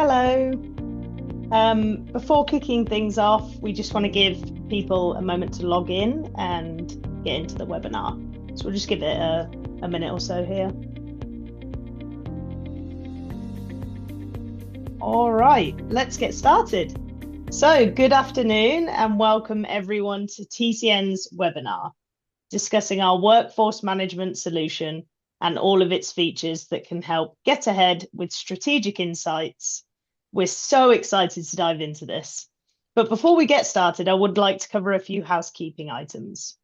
Hello. Before kicking things off, we just want to give people a moment to log in and get into the webinar. So we'll just give it a minute or so here. All right, let's get started. So good afternoon and welcome everyone to TCN's webinar, discussing our workforce management solution and all of its features that can help get ahead with strategic insights. We're so excited to dive into this. But before we get started, I would like to cover a few housekeeping items.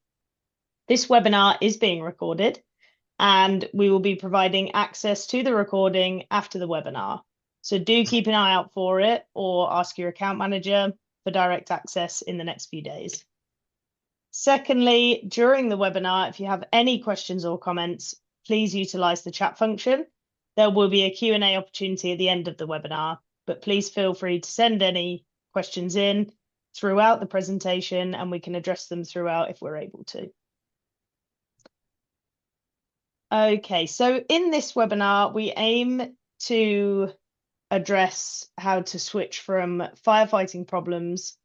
This webinar is being recorded, and we will be providing access to the recording after the webinar. So do keep an eye out for it or ask your account manager for direct access in the next few days. Secondly, during the webinar, if you have any questions or comments, please utilize the chat function. There will be a Q&A opportunity at the end of the webinar, but please feel free to send any questions in throughout the presentation and we can address them throughout if we're able to. Okay, so in this webinar, we aim to address how to switch from firefighting problems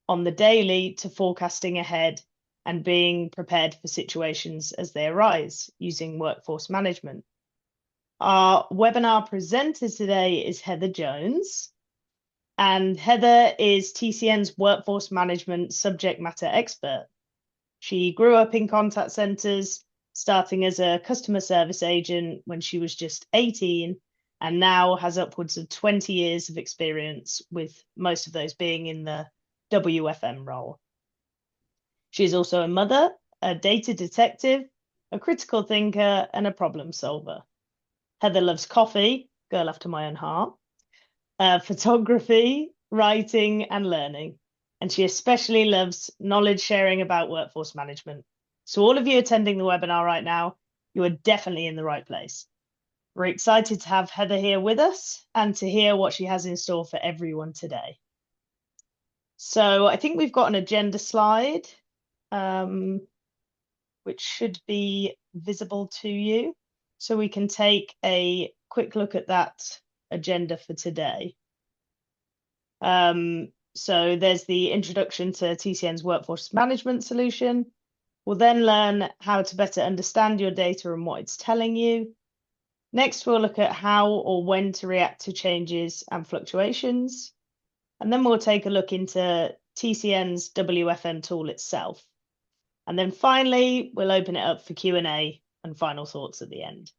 on the daily to forecasting ahead and being prepared for situations as they arise using workforce management. Our webinar presenter today is Heather Jones, and Heather is TCN's workforce management subject matter expert. She grew up in contact centers, starting as a customer service agent when she was just 18, and now has upwards of 20 years of experience, with most of those being in the WFM role. She is also a mother, a data detective, a critical thinker, and a problem solver. Heather loves coffee, girl after my own heart, photography, writing, and learning. And she especially loves knowledge sharing about workforce management. So all of you attending the webinar right now, you are definitely in the right place. We're excited to have Heather here with us and to hear what she has in store for everyone today. So I think we've got an agenda slide, which should be visible to you. So we can take a quick look at that agenda for today. So there's the introduction to TCN's workforce management solution. We'll then learn how to better understand your data and what it's telling you. Next, we'll look at how or when to react to changes and fluctuations. And then we'll take a look into TCN's WFM tool itself. And then finally, we'll open it up for Q&A and final thoughts at the end.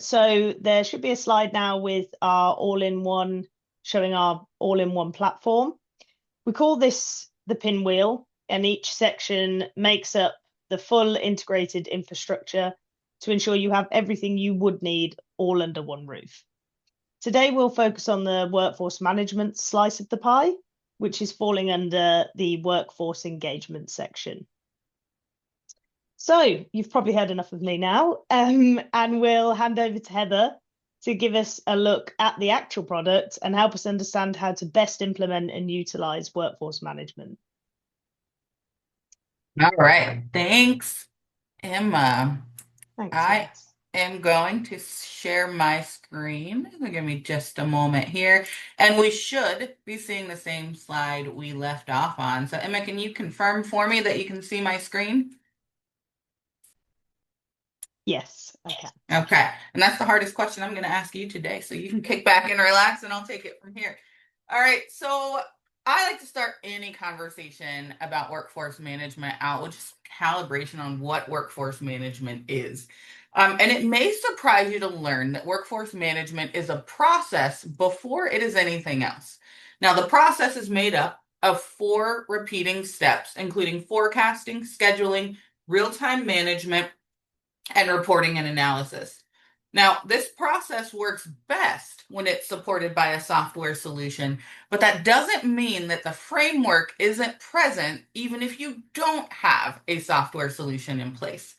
So there should be a slide now with our all-in-one, showing our all-in-one platform. We call this the pinwheel, and each section makes up the full integrated infrastructure to ensure you have everything you would need all under one roof. Today, we'll focus on the workforce management slice of the pie, which is falling under the workforce engagement section. So you've probably heard enough of me now, and we'll hand over to Heather to give us a look at the actual product and help us understand how to best implement and utilize workforce management. All right. Thanks, Emma. Thanks. I am going to share my screen. Give me just a moment here. And we should be seeing the same slide we left off on. So Emma, can you confirm for me that you can see my screen? Yes, I can. Okay. And that's the hardest question I'm going to ask you today. So you can kick back and relax and I'll take it from here. All right. So I like to start any conversation about workforce management out with just calibration on what workforce management is. And it may surprise you to learn that workforce management is a process before it is anything else. Now, the process is made up of 4 repeating steps, including forecasting, scheduling, real-time management, and reporting and analysis. Now, this process works best when it's supported by a software solution, but that doesn't mean that the framework isn't present even if you don't have a software solution in place.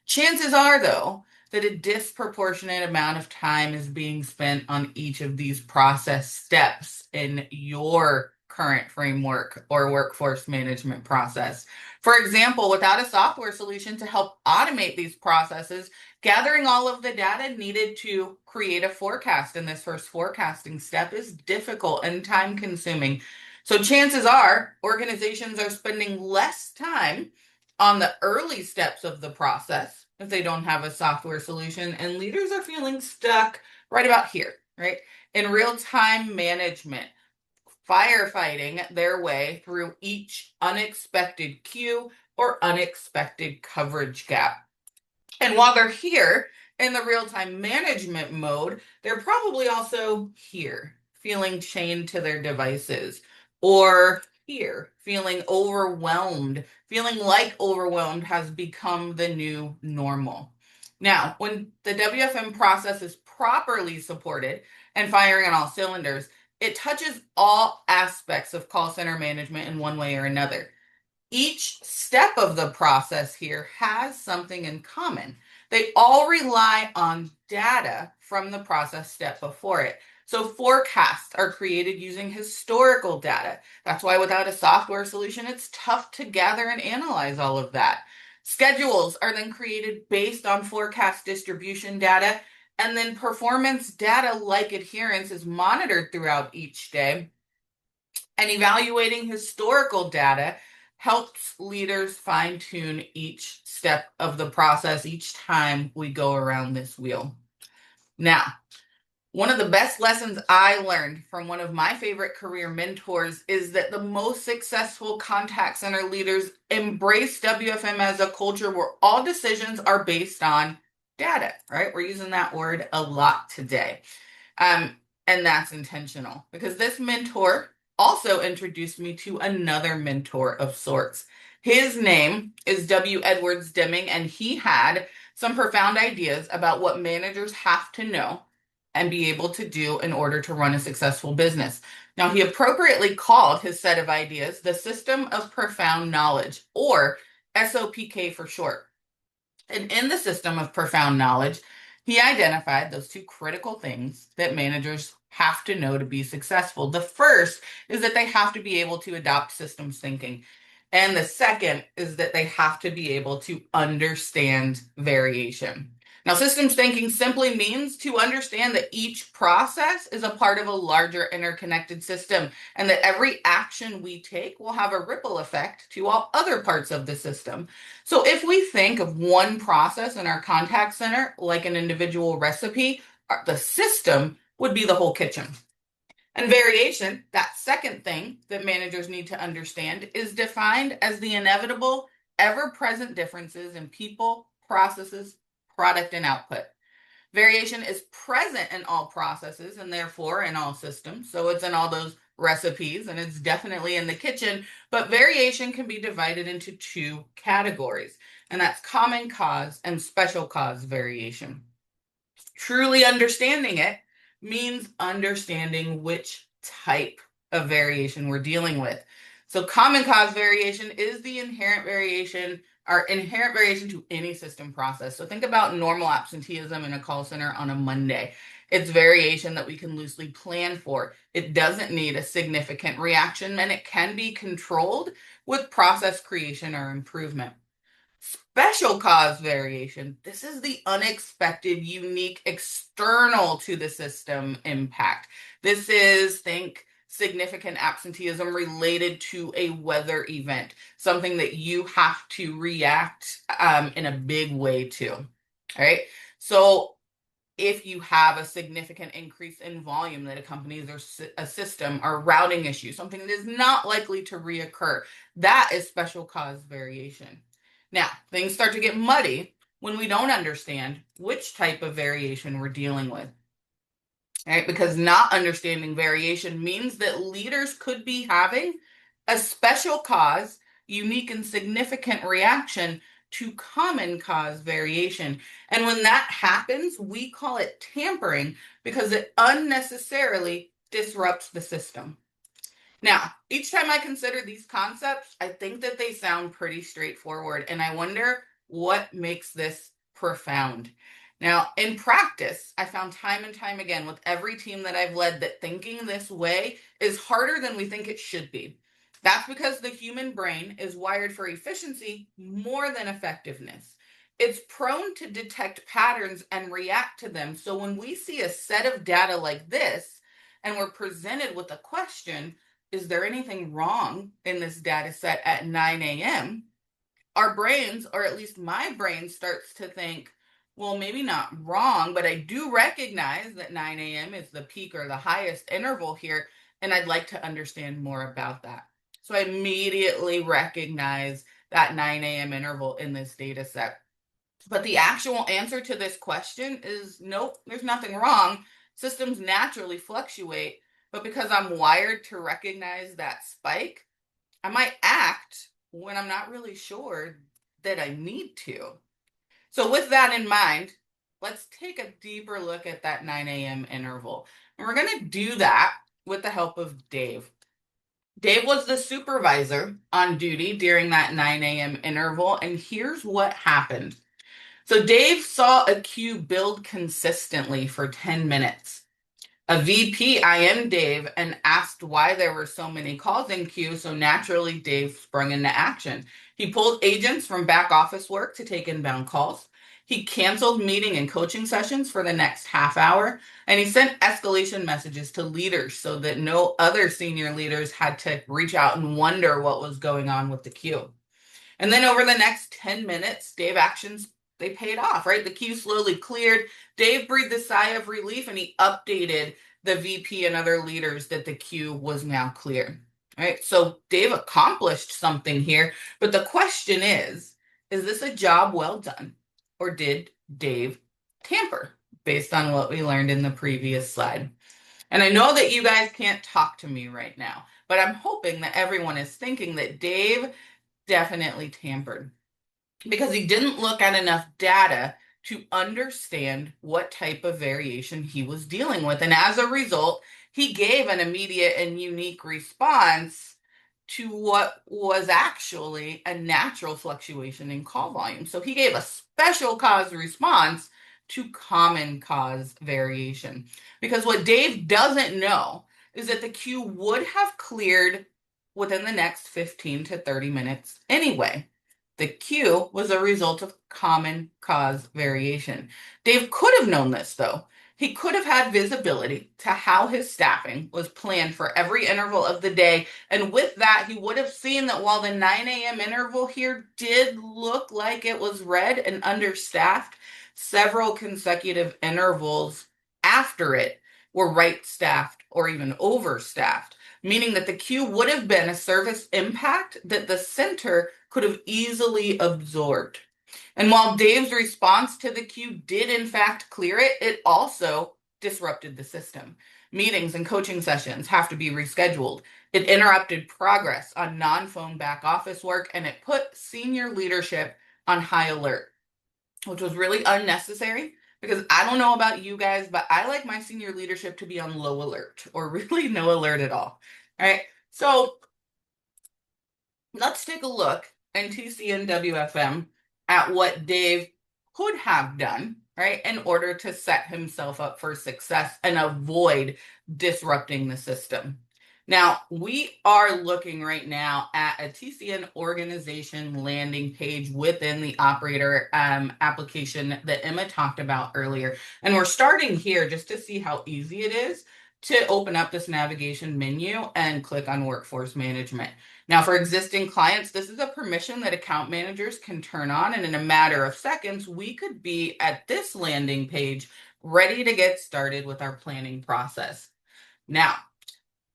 Chances are, though, that a disproportionate amount of time is being spent on each of these process steps in your current framework or workforce management process. For example, without a software solution to help automate these processes, gathering all of the data needed to create a forecast in this first forecasting step is difficult and time consuming. So chances are organizations are spending less time on the early steps of the process if they don't have a software solution, and leaders are feeling stuck right about here, right? In real-time management, firefighting their way through each unexpected queue or unexpected coverage gap. And while they're here in the real-time management mode, they're probably also here, feeling chained to their devices, or here, feeling overwhelmed, feeling like overwhelmed has become the new normal. Now, when the WFM process is properly supported and firing on all cylinders, it touches all aspects of call center management in one way or another. Each step of the process here has something in common. They all rely on data from the process step before it. So forecasts are created using historical data. That's why without a software solution, it's tough to gather and analyze all of that. Schedules are then created based on forecast distribution data, and then performance data like adherence is monitored throughout each day. And evaluating historical data helps leaders fine tune each step of the process each time we go around this wheel. Now, one of the best lessons I learned from one of my favorite career mentors is that the most successful contact center leaders embrace WFM as a culture where all decisions are based on data, right? We're using that word a lot today. Um, and that's intentional because this mentor also introduced me to another mentor of sorts. His name is W. Edwards Deming, and he had some profound ideas about what managers have to know and be able to do in order to run a successful business. Now, he appropriately called his set of ideas the System of Profound Knowledge, or SOPK for short. And in the System of Profound Knowledge, he identified those two critical things that managers have to know to be successful. The first is that they have to be able to adopt systems thinking. And the second is that they have to be able to understand variation. Now, systems thinking simply means to understand that each process is a part of a larger interconnected system and that every action we take will have a ripple effect to all other parts of the system. So if we think of one process in our contact center like an individual recipe, the system would be the whole kitchen. And variation, that second thing that managers need to understand, is defined as the inevitable, ever-present differences in people, processes, product, and output. Variation is present in all processes and therefore in all systems. So it's in all those recipes and it's definitely in the kitchen, but variation can be divided into two categories, and that's common cause and special cause variation. Truly understanding it means understanding which type of variation we're dealing with. So common cause variation is the inherent variation to any system process. So think about normal absenteeism in a call center on a Monday. It's variation that we can loosely plan for. It doesn't need a significant reaction, and it can be controlled with process creation or improvement. Special cause variation. This is the unexpected, unique, external to the system impact. This is, think, significant absenteeism related to a weather event, something that you have to react in a big way to. All right. So if you have a significant increase in volume that accompanies a system or routing issue, something that is not likely to reoccur, that is special cause variation. Now, things start to get muddy when we don't understand which type of variation we're dealing with. Right? Because not understanding variation means that leaders could be having a special cause, unique and significant reaction to common cause variation. And when that happens, we call it tampering because it unnecessarily disrupts the system. Now, each time I consider these concepts, I think that they sound pretty straightforward, and I wonder what makes this profound. Now, in practice, I found time and time again with every team that I've led that thinking this way is harder than we think it should be. That's because the human brain is wired for efficiency more than effectiveness. It's prone to detect patterns and react to them. So when we see a set of data like this and we're presented with a question, is there anything wrong in this data set at 9 a.m.? Our brains, or at least my brain, starts to think, well, maybe not wrong, but I do recognize that 9 a.m. is the peak or the highest interval here, and I'd like to understand more about that. So I immediately recognize that 9 a.m. interval in this data set. But the actual answer to this question is nope, there's nothing wrong. Systems naturally fluctuate, but because I'm wired to recognize that spike, I might act when I'm not really sure that I need to. So, with that in mind, let's take a deeper look at that 9 a.m. interval. And we're going to do that with the help of Dave. Dave was the supervisor on duty during that 9 a.m. interval, and here's what happened. So, Dave saw a queue build consistently for 10 minutes. A VP IM Dave and asked why there were so many calls in queue, so naturally Dave sprung into action. He pulled agents from back office work to take inbound calls. He canceled meeting and coaching sessions for the next half hour, and he sent escalation messages to leaders so that no other senior leaders had to reach out and wonder what was going on with the queue. And then over the next 10 minutes, Dave actions, they paid off, right? The queue slowly cleared. Dave breathed a sigh of relief and he updated the VP and other leaders that the queue was now clear, right? So Dave accomplished something here. But the question is this a job well done? Or did Dave tamper based on what we learned in the previous slide? And I know that you guys can't talk to me right now, but I'm hoping that everyone is thinking that Dave definitely tampered because he didn't look at enough data to understand what type of variation he was dealing with. And as a result, he gave an immediate and unique response to what was actually a natural fluctuation in call volume. So he gave a special cause response to common cause variation. Because what Dave doesn't know is that the queue would have cleared within the next 15 to 30 minutes anyway. The queue was a result of common cause variation. Dave could have known this, though. He could have had visibility to how his staffing was planned for every interval of the day. And with that, he would have seen that while the 9 a.m. interval here did look like it was red and understaffed, several consecutive intervals after it were right staffed or even overstaffed, meaning that the queue would have been a service impact that the center could have easily absorbed. And while Dave's response to the queue did in fact clear it, it also disrupted the system. Meetings and coaching sessions have to be rescheduled. It interrupted progress on non-phone back office work, and it put senior leadership on high alert, which was really unnecessary because I don't know about you guys, but I like my senior leadership to be on low alert or really no alert at all. All right. So let's take a look in TCN WFM at what Dave could have done, right, in order to set himself up for success and avoid disrupting the system. Now, we are looking right now at a TCN organization landing page within the operator application that Emma talked about earlier. And we're starting here just to see how easy it is to open up this navigation menu and click on workforce management. Now, for existing clients, this is a permission that account managers can turn on, and in a matter of seconds, we could be at this landing page ready to get started with our planning process. Now,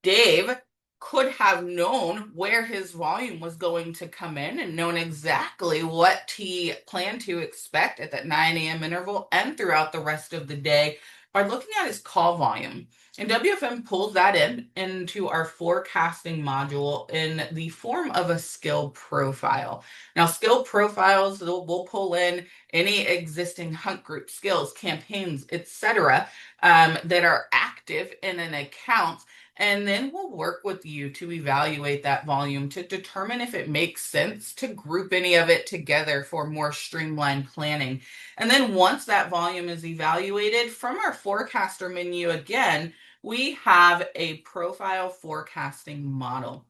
Dave could have known where his volume was going to come in and known exactly what he planned to expect at that 9 a.m. interval and throughout the rest of the day by looking at his call volume. And WFM pulls that into our forecasting module in the form of a skill profile. Now, skill profiles will pull in any existing hunt group skills, campaigns, etc., that are active in an account And then we'll work with you to evaluate that volume to determine if it makes sense to group any of it together for more streamlined planning. And then once that volume is evaluated from our forecaster menu again, we have a profile forecasting model.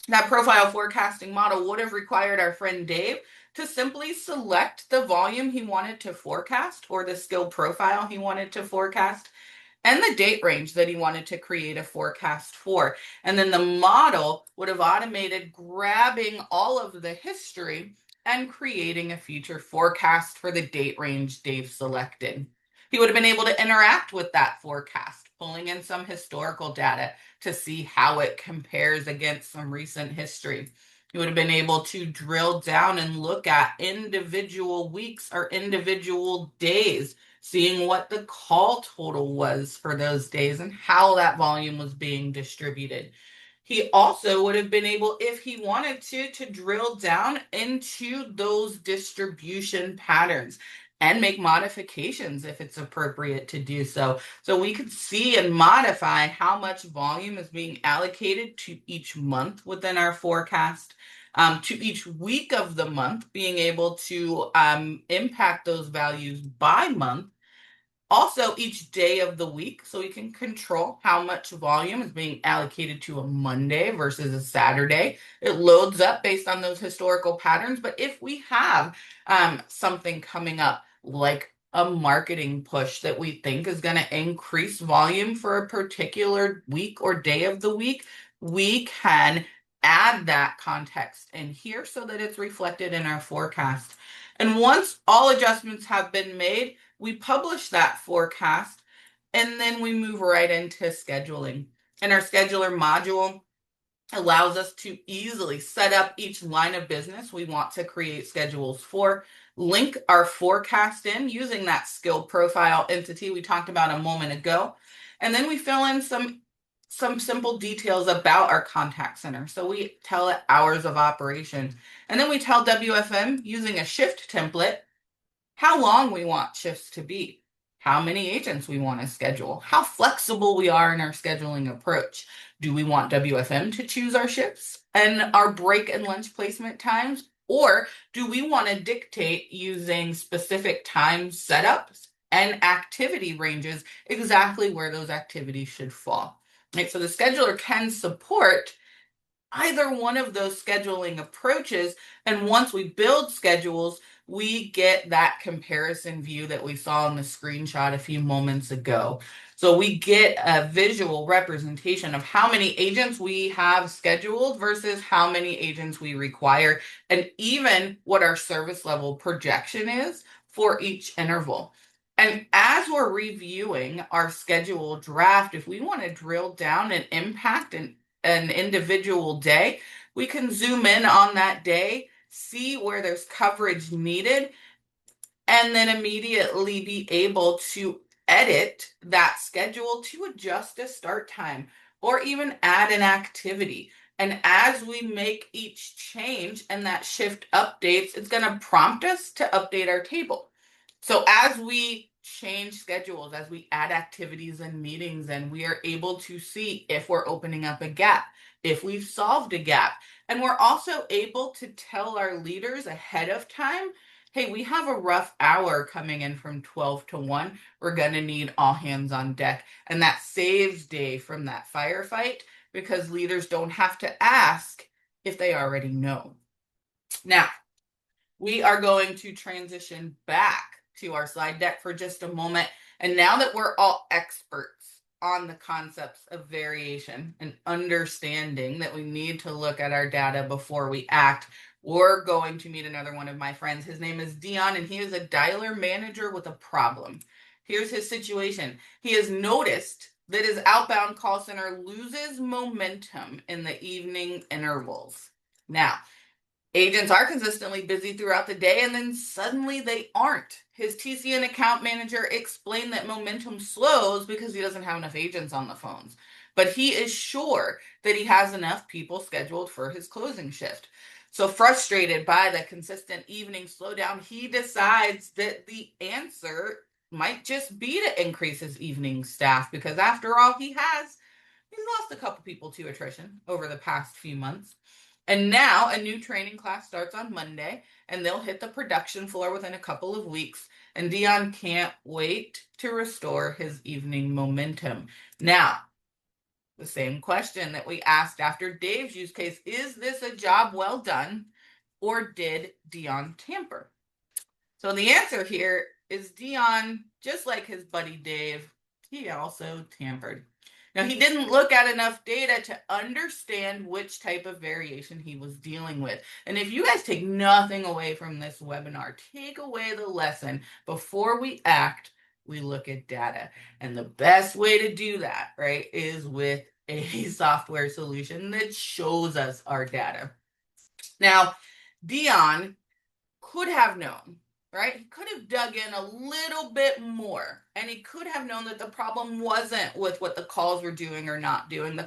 That profile forecasting model would have required our friend Dave to simply select the volume he wanted to forecast or the skill profile he wanted to forecast and the date range that he wanted to create a forecast for. And then the model would have automated grabbing all of the history and creating a future forecast for the date range Dave selected. He would have been able to interact with that forecast, pulling in some historical data to see how it compares against some recent history. He would have been able to drill down and look at individual weeks or individual days, seeing what the call total was for those days and how that volume was being distributed. He also would have been able, if he wanted to drill down into those distribution patterns and make modifications if it's appropriate to do so. So we could see and modify how much volume is being allocated to each month within our forecast, to each week of the month, being able to impact those values by month. Also, each day of the week, so we can control how much volume is being allocated to a Monday versus a Saturday. It loads up based on those historical patterns. But if we have something coming up, like a marketing push that we think is going to increase volume for a particular week or day of the week, we can add that context in here so that it's reflected in our forecast. And once all adjustments have been made, we publish that forecast, and then we move right into scheduling. And our scheduler module allows us to easily set up each line of business we want to create schedules for, link our forecast in using that skill profile entity we talked about a moment ago, and then we fill in some simple details about our contact center. So we tell it hours of operation, and then we tell WFM using a shift template how long we want shifts to be, how many agents we want to schedule, how flexible we are in our scheduling approach. Do we want WFM to choose our shifts and our break and lunch placement times? Or do we want to dictate using specific time setups and activity ranges exactly where those activities should fall? Right, so the scheduler can support either one of those scheduling approaches. And once we build schedules, we get that comparison view that we saw in the screenshot a few moments ago. So we get a visual representation of how many agents we have scheduled versus how many agents we require, and even what our service level projection is for each interval. And as we're reviewing our schedule draft, if we want to drill down and impact an individual day, we can zoom in on that day, see where there's coverage needed, and then immediately be able to edit that schedule to adjust a start time or even add an activity. And as we make each change and that shift updates, it's going to prompt us to update our table. So as we change schedules, as we add activities and meetings, and we are able to see if we're opening up a gap, if we've solved a gap. And we're also able to tell our leaders ahead of time, hey, we have a rough hour coming in from 12 to 1. We're going to need all hands on deck. And that saves Dave from that firefight because leaders don't have to ask if they already know. Now, we are going to transition back to our slide deck for just a moment. And now that we're all experts on the concepts of variation and understanding that we need to look at our data before we act, we're going to meet another one of my friends. His name is Dion, and he is a dialer manager with a problem. Here's his situation. He has noticed that his outbound call center loses momentum in the evening intervals. Now, agents are consistently busy throughout the day, and then suddenly they aren't. His TCN account manager explained that momentum slows because he doesn't have enough agents on the phones. But he is sure that he has enough people scheduled for his closing shift. So frustrated by the consistent evening slowdown, he decides that the answer might just be to increase his evening staff because after all, he has He's lost a couple people to attrition over the past few months. And now a new training class starts on Monday, and they'll hit the production floor within a couple of weeks. And Dion can't wait to restore his evening momentum. Now, the same question that we asked after Dave's use case, is this a job well done, or did Dion tamper? So the answer here is Dion, just like his buddy Dave, he also tampered. Now, he didn't look at enough data to understand which type of variation he was dealing with. And if you guys take nothing away from this webinar, take away the lesson. Before we act, we look at data. And the best way to do that, right, is with a software solution that shows us our data. Now, Dion could have known, right? He could have dug in a little bit more, and he could have known that the problem wasn't with what the calls were doing or not doing. The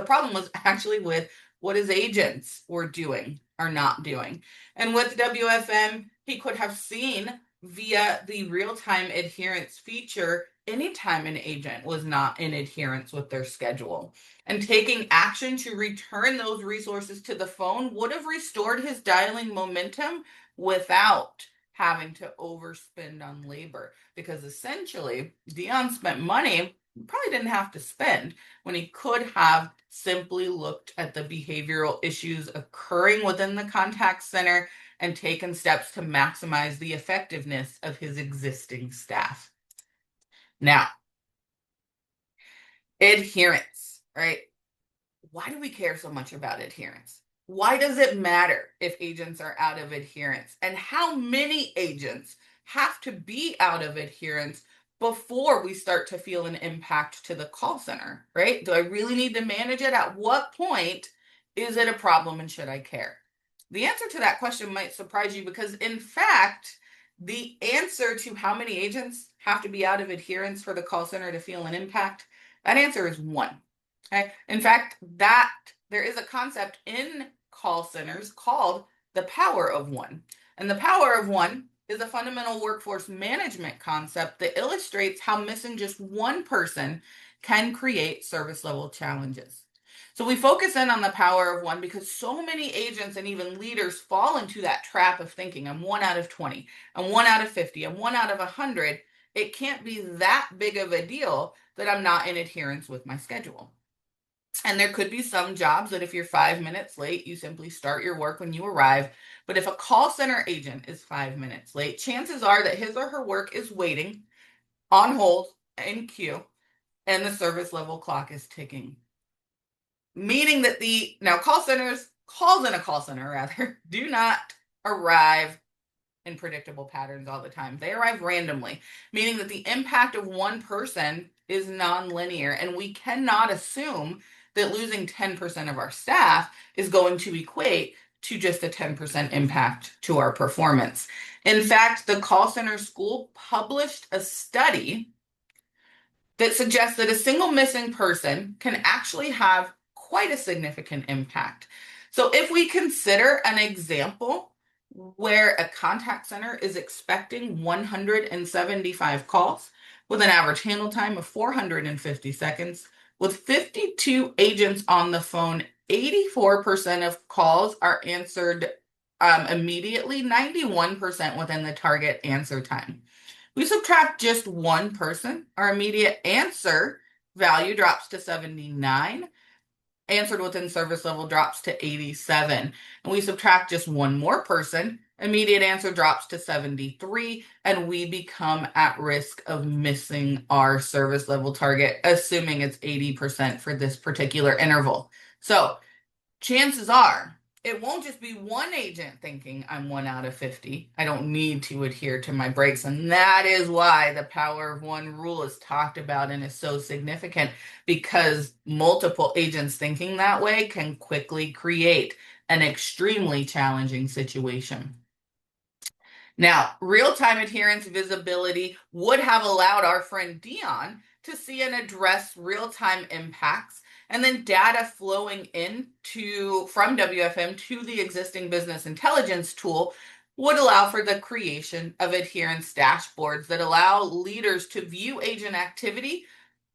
problem was actually with what his agents were doing or not doing. And with WFM, he could have seen via the real-time adherence feature anytime an agent was not in adherence with their schedule. And taking action to return those resources to the phone would have restored his dialing momentum without having to overspend on labor, because essentially Dion spent money he probably didn't have to spend when he could have simply looked at the behavioral issues occurring within the contact center and taken steps to maximize the effectiveness of his existing staff. Now, adherence, right? Why do we care so much about adherence? Why does it matter if agents are out of adherence? And how many agents have to be out of adherence before we start to feel an impact to the call center, right? Do I really need to manage it? At what point is it a problem and should I care? The answer to that question might surprise you, because in fact, the answer to how many agents have to be out of adherence for the call center to feel an impact, that answer is one. Okay. In fact, that there is a concept in call centers called the power of one. And the power of one is a fundamental workforce management concept that illustrates how missing just one person can create service level challenges. So we focus in on the power of one because so many agents and even leaders fall into that trap of thinking, I'm 1 out of 20, I'm 1 out of 50, I'm 1 out of 100. It can't be that big of a deal that I'm not in adherence with my schedule. And there could be some jobs that if you're 5 minutes late, you simply start your work when you arrive. But if a call center agent is 5 minutes late, chances are that his or her work is waiting on hold in queue, and the service level clock is ticking. Meaning that calls in a call center rather, do not arrive in predictable patterns all the time. They arrive randomly, meaning that the impact of one person is nonlinear, and we cannot assume that losing 10% of our staff is going to equate to just a 10% impact to our performance. In fact, the call center school published a study that suggests that a single missing person can actually have quite a significant impact. So if we consider an example where a contact center is expecting 175 calls with an average handle time of 450 seconds, with 52 agents on the phone, 84% of calls are answered immediately, 91% within the target answer time. We subtract just one person, our immediate answer value drops to 79, answered within service level drops to 87. And we subtract just one more person, immediate answer drops to 73, and we become at risk of missing our service level target, assuming it's 80% for this particular interval. So chances are it won't just be one agent thinking I'm 1 out of 50. I don't need to adhere to my breaks. And that is why the power of one rule is talked about and is so significant, because multiple agents thinking that way can quickly create an extremely challenging situation. Now, real-time adherence visibility would have allowed our friend Dion to see and address real-time impacts, and then data flowing from WFM to the existing business intelligence tool would allow for the creation of adherence dashboards that allow leaders to view agent activity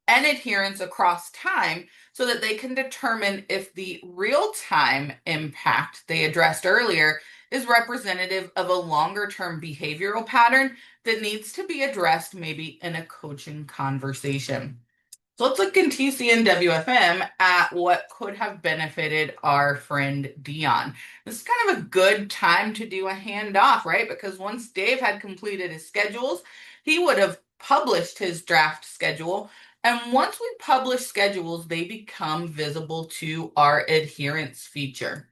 and adherence across time so that they can determine if the real-time impact they addressed earlier is representative of a longer-term behavioral pattern that needs to be addressed maybe in a coaching conversation. So let's look in TC and WFM at what could have benefited our friend Dion. This is kind of a good time to do a handoff, right? Because once Dave had completed his schedules, he would have published his draft schedule. And once we publish schedules, they become visible to our adherence feature.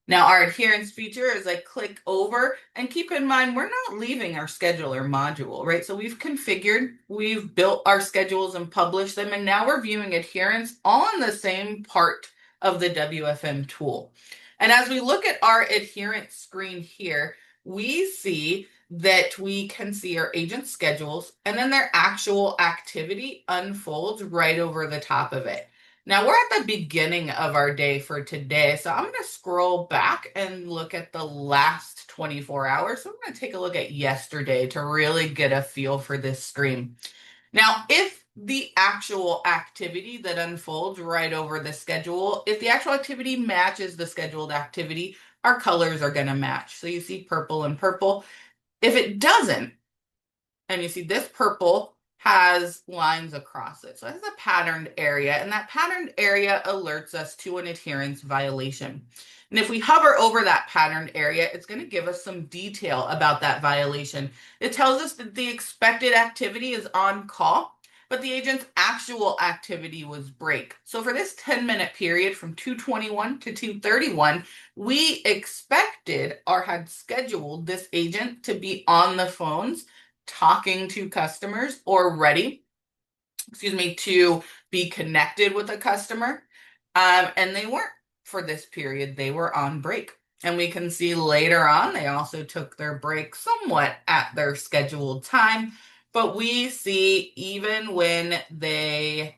Now, our adherence feature is I click over, and keep in mind, we're not leaving our scheduler module, right? So we've built our schedules and published them, and now we're viewing adherence all on the same part of the WFM tool. And as we look at our adherence screen here, we see that we can see our agent schedules, and then their actual activity unfolds right over the top of it. Now we're at the beginning of our day for today, so I'm going to scroll back and look at the last 24 hours. So I'm going to take a look at yesterday to really get a feel for this screen. Now, if the actual activity that unfolds right over the schedule, if the actual activity matches the scheduled activity, our colors are going to match. So you see purple and purple. If it doesn't, and you see this purple has lines across it. So it has a patterned area, and that patterned area alerts us to an adherence violation. And if we hover over that patterned area, it's going to give us some detail about that violation. It tells us that the expected activity is on call, but the agent's actual activity was break. So for this 10-minute period from 2:21 to 2:31, we expected or had scheduled this agent to be on the phones talking to customers or ready, to be connected with a customer. And they weren't for this period. They were on break. And we can see later on, they also took their break somewhat at their scheduled time. But we see even when they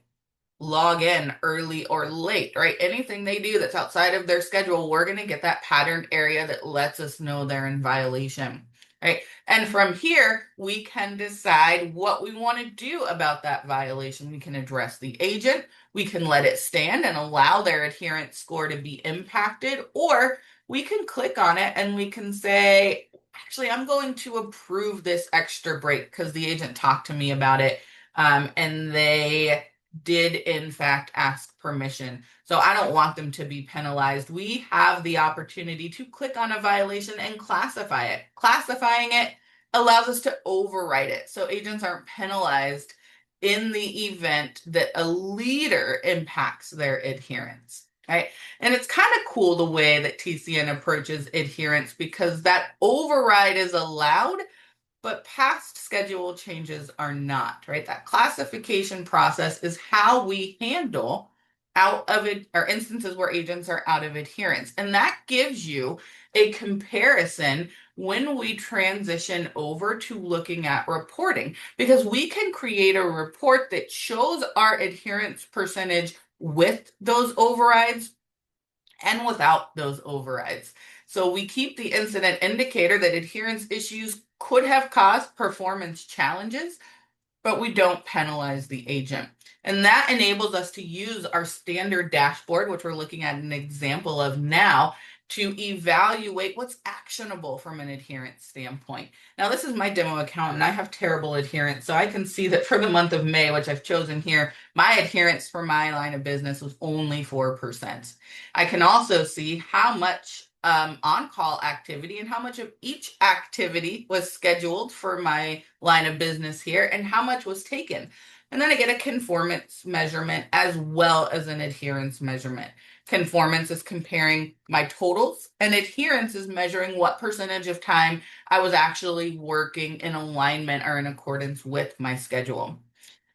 log in early or late, right? Anything they do that's outside of their schedule, we're going to get that patterned area that lets us know they're in violation, right? And from here, we can decide what we want to do about that violation. We can address the agent, we can let it stand and allow their adherence score to be impacted, or we can click on it and we can say, actually, I'm going to approve this extra break because the agent talked to me about it, and they did in fact ask permission. So I don't want them to be penalized. We have the opportunity to click on a violation and classify it. Classifying it allows us to overwrite it. So agents aren't penalized in the event that a leader impacts their adherence, right? And it's kind of cool the way that TCN approaches adherence because that override is allowed, but past schedule changes are not, right? That classification process is how we handle out of it or instances where agents are out of adherence. And that gives you a comparison when we transition over to looking at reporting, because we can create a report that shows our adherence percentage with those overrides and without those overrides. So we keep the incident indicator that adherence issues could have caused performance challenges, but we don't penalize the agent. And that enables us to use our standard dashboard, which we're looking at an example of now, to evaluate what's actionable from an adherence standpoint. Now, this is my demo account, and I have terrible adherence. So I can see that for the month of May, which I've chosen here, my adherence for my line of business was only 4%. I can also see how much on-call activity and how much of each activity was scheduled for my line of business here and how much was taken. And then I get a conformance measurement as well as an adherence measurement. Conformance is comparing my totals, and adherence is measuring what percentage of time I was actually working in alignment or in accordance with my schedule.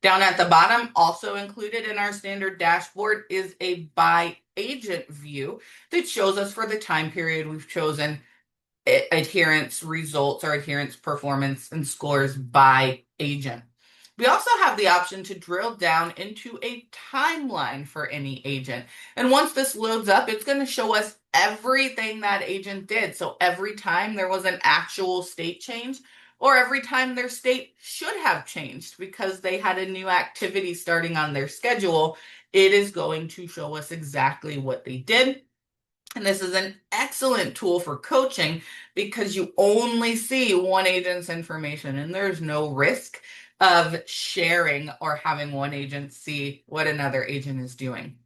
Down at the bottom, also included in our standard dashboard, is a by agent view that shows us for the time period we've chosen adherence results or adherence performance and scores by agent. We also have the option to drill down into a timeline for any agent. And once this loads up, it's going to show us everything that agent did. So every time there was an actual state change, or every time their state should have changed because they had a new activity starting on their schedule, it is going to show us exactly what they did. And this is an excellent tool for coaching because you only see one agent's information and there's no risk of sharing or having one agent see what another agent is doing.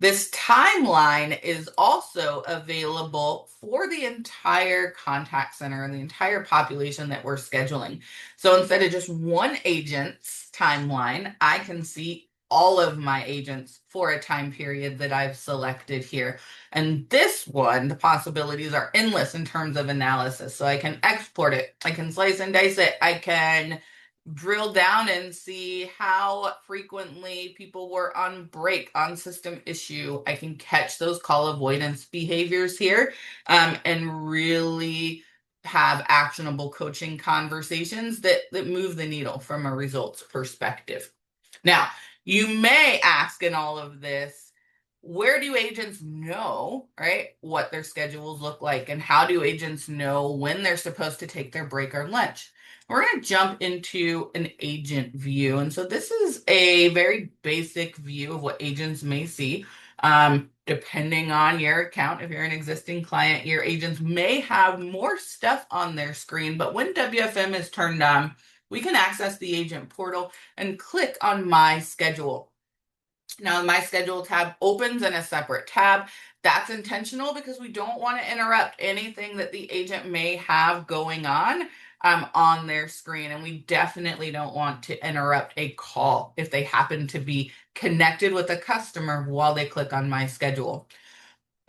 This timeline is also available for the entire contact center and the entire population that we're scheduling. So instead of just one agent's timeline, I can see all of my agents for a time period that I've selected here. And this one, the possibilities are endless in terms of analysis. So I can export it, I can slice and dice it, I can drill down and see how frequently people were on break, on system issue. I can catch those call avoidance behaviors here, and really have actionable coaching conversations that move the needle from a results perspective. Now, you may ask in all of this, where do agents know, right, what their schedules look like, and how do agents know when they're supposed to take their break or lunch? We're going to jump into an agent view. And so this is a very basic view of what agents may see. Depending on your account, if you're an existing client, your agents may have more stuff on their screen, but when WFM is turned on, we can access the agent portal and click on My Schedule. Now, My Schedule tab opens in a separate tab. That's intentional because we don't want to interrupt anything that the agent may have going on their screen. And we definitely don't want to interrupt a call if they happen to be connected with a customer while they click on My Schedule.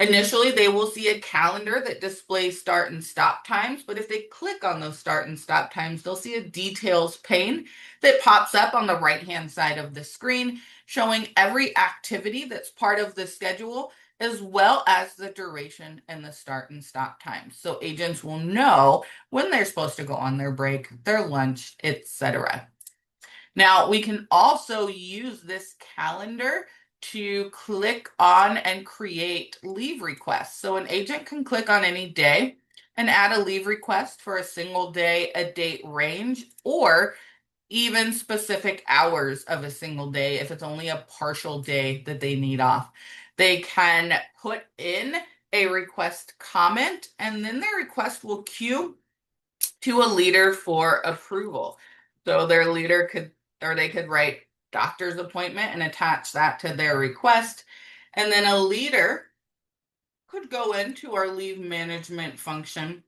Initially, they will see a calendar that displays start and stop times, but if they click on those start and stop times, they'll see a details pane that pops up on the right-hand side of the screen, showing every activity that's part of the schedule, as well as the duration and the start and stop times. So agents will know when they're supposed to go on their break, their lunch, etc. Now, we can also use this calendar to click on and create leave requests. So an agent can click on any day and add a leave request for a single day, a date range, or even specific hours of a single day if it's only a partial day that they need off. They can put in a request comment, and then their request will queue to a leader for approval. So their leader could, or they could write doctor's appointment and attach that to their request. And then a leader could go into our leave management function,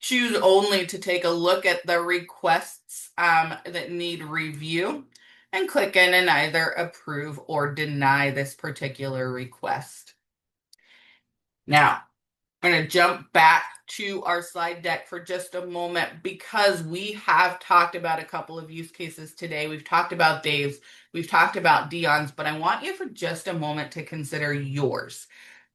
choose only to take a look at the requests that need review, and click in and either approve or deny this particular request. Now, I'm going to jump back to our slide deck for just a moment because we have talked about a couple of use cases today. We've talked about Dave's, we've talked about Dion's, but I want you for just a moment to consider yours.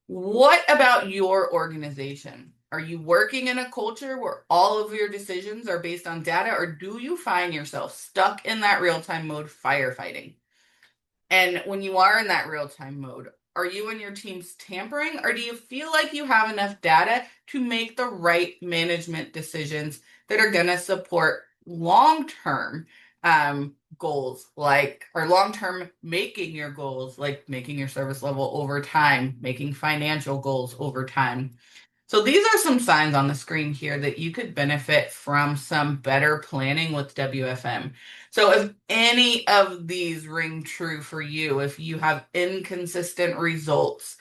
What about your organization? Are you working in a culture where all of your decisions are based on data, or do you find yourself stuck in that real-time mode firefighting? And when you are in that real-time mode, are you and your teams tampering, or do you feel like you have enough data to make the right management decisions that are going to support long-term goals, like, or long-term making your goals, like making your service level over time, making financial goals over time? So these are some signs on the screen here that you could benefit from some better planning with WFM. So if any of these ring true for you, if you have inconsistent results,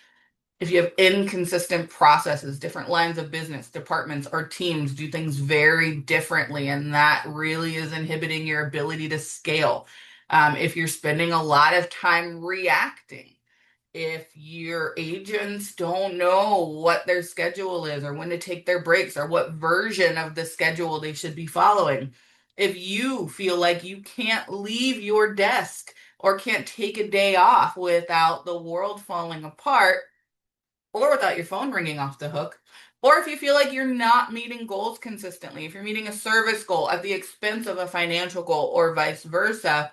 if you have inconsistent processes, different lines of business, departments, or teams do things very differently, and that really is inhibiting your ability to scale. If you're spending a lot of time reacting, if your agents don't know what their schedule is or when to take their breaks or what version of the schedule they should be following, if you feel like you can't leave your desk or can't take a day off without the world falling apart or without your phone ringing off the hook, or if you feel like you're not meeting goals consistently, if you're meeting a service goal at the expense of a financial goal or vice versa,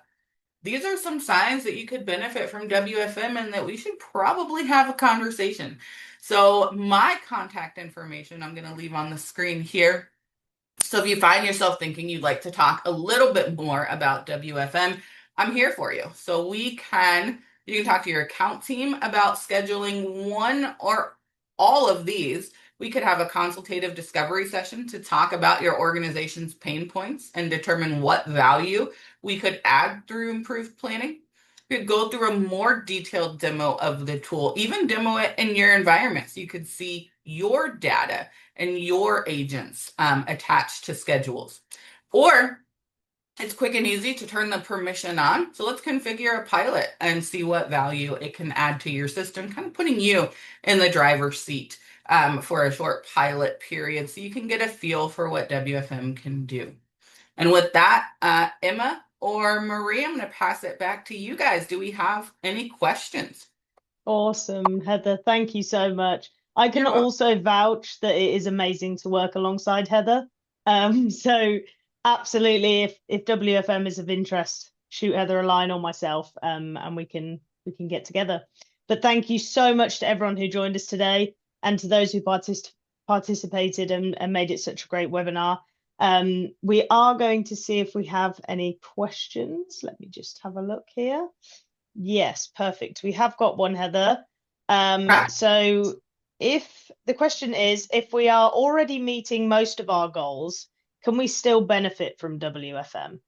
these are some signs that you could benefit from WFM and that we should probably have a conversation. So my contact information, I'm going to leave on the screen here. So if you find yourself thinking you'd like to talk a little bit more about WFM, I'm here for you. So you can talk to your account team about scheduling one or all of these. We could have a consultative discovery session to talk about your organization's pain points and determine what value we could add through improved planning. We could go through a more detailed demo of the tool, even demo it in your environment so you could see your data and your agents attached to schedules. Or it's quick and easy to turn the permission on. So let's configure a pilot and see what value it can add to your system, kind of putting you in the driver's seat for a short pilot period so you can get a feel for what WFM can do. And with that, Emma or Marie, I'm going to pass it back to you guys. Do we have any questions? Awesome, Heather. Thank you so much. I can You're welcome. also vouch that it is amazing to work alongside Heather. So absolutely, if WFM is of interest, shoot Heather a line or myself, and we can get together. But thank you so much to everyone who joined us today and to those who participated and made it such a great webinar. We are going to see if we have any questions. Let me just have a look here. Yes, perfect. We have got one, Heather. So if the question is, if we are already meeting most of our goals, can we still benefit from WFM?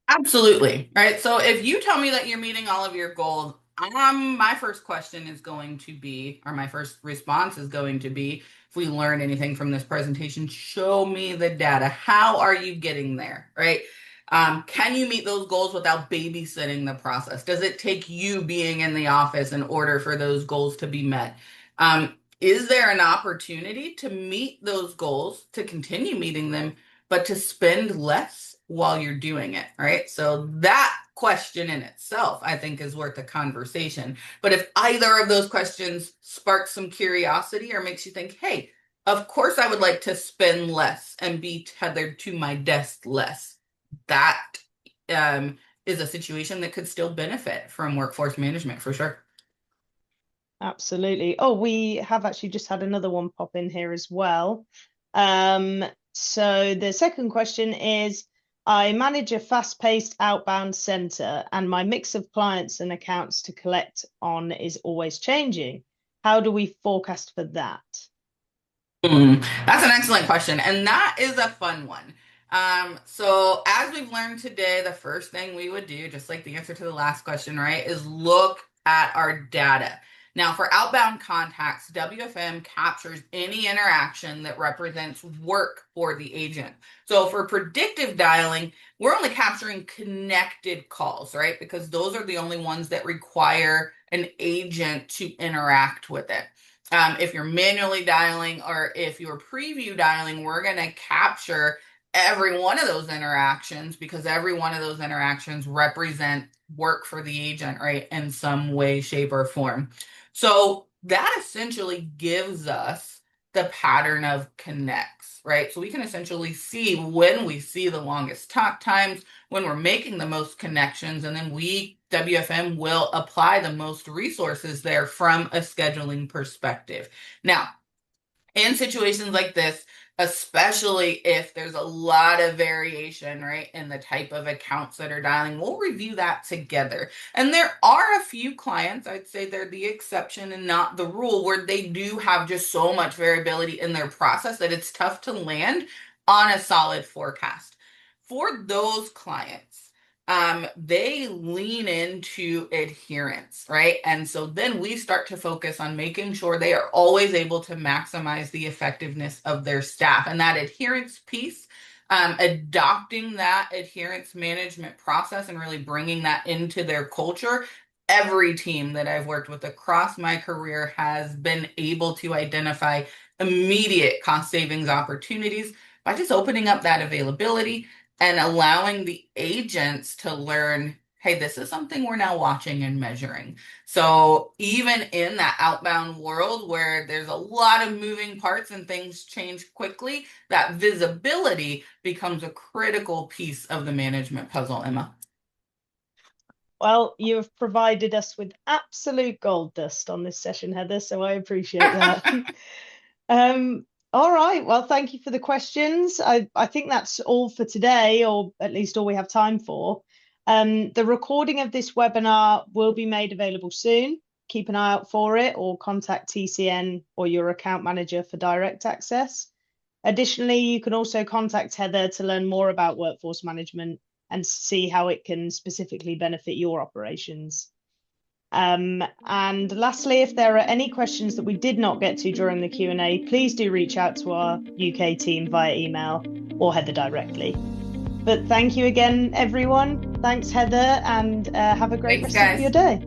Absolutely. Right. So if you tell me that you're meeting all of your goals, my first question is going to be, or my first response is going to be, if we learn anything from this presentation, show me the data. How are you getting there? Right. Can you meet those goals without babysitting the process? Does it take you being in the office in order for those goals to be met? Is there an opportunity to meet those goals, to continue meeting them, but to spend less while you're doing it, right? So that question in itself, I think, is worth a conversation. But if either of those questions sparks some curiosity or makes you think, hey, of course I would like to spend less and be tethered to my desk less, that is a situation that could still benefit from workforce management for sure. Absolutely. Oh, we have actually just had another one pop in here as well. So the second question is, I manage a fast-paced outbound center, and my mix of clients and accounts to collect on is always changing. How do we forecast for that? That's an excellent question, and that is a fun one. So as we've learned today, the first thing we would do, just like the answer to the last question, right, is look at our data. Now, for outbound contacts, WFM captures any interaction that represents work for the agent. So for predictive dialing, we're only capturing connected calls, right? Because those are the only ones that require an agent to interact with it. If you're manually dialing or if you're preview dialing, we're going to capture every one of those interactions because every one of those interactions represent work for the agent, right, in some way, shape, or form. So that essentially gives us the pattern of connects, right? So we can essentially see when we see the longest talk times, when we're making the most connections, and then WFM will apply the most resources there from a scheduling perspective. Now, in situations like this, especially if there's a lot of variation, right, in the type of accounts that are dialing, we'll review that together. And there are a few clients, I'd say they're the exception and not the rule, where they do have just so much variability in their process that it's tough to land on a solid forecast. For those clients, they lean into adherence, right? And so then we start to focus on making sure they are always able to maximize the effectiveness of their staff. And that adherence piece, adopting that adherence management process and really bringing that into their culture. Every team that I've worked with across my career has been able to identify immediate cost savings opportunities by just opening up that availability and allowing the agents to learn, hey, this is something we're now watching and measuring. So even in that outbound world where there's a lot of moving parts and things change quickly, that visibility becomes a critical piece of the management puzzle, Emma. Well, you've provided us with absolute gold dust on this session, Heather, so I appreciate that. All right. Well, thank you for the questions. I think that's all for today, or at least all we have time for. The recording of this webinar will be made available soon. Keep an eye out for it or contact TCN or your account manager for direct access. Additionally, you can also contact Heather to learn more about workforce management and see how it can specifically benefit your operations. And lastly, if there are any questions that we did not get to during the Q&A, please do reach out to our UK team via email or Heather directly. But thank you again, everyone. Thanks, Heather, and have a great Thanks, rest of your guys. day.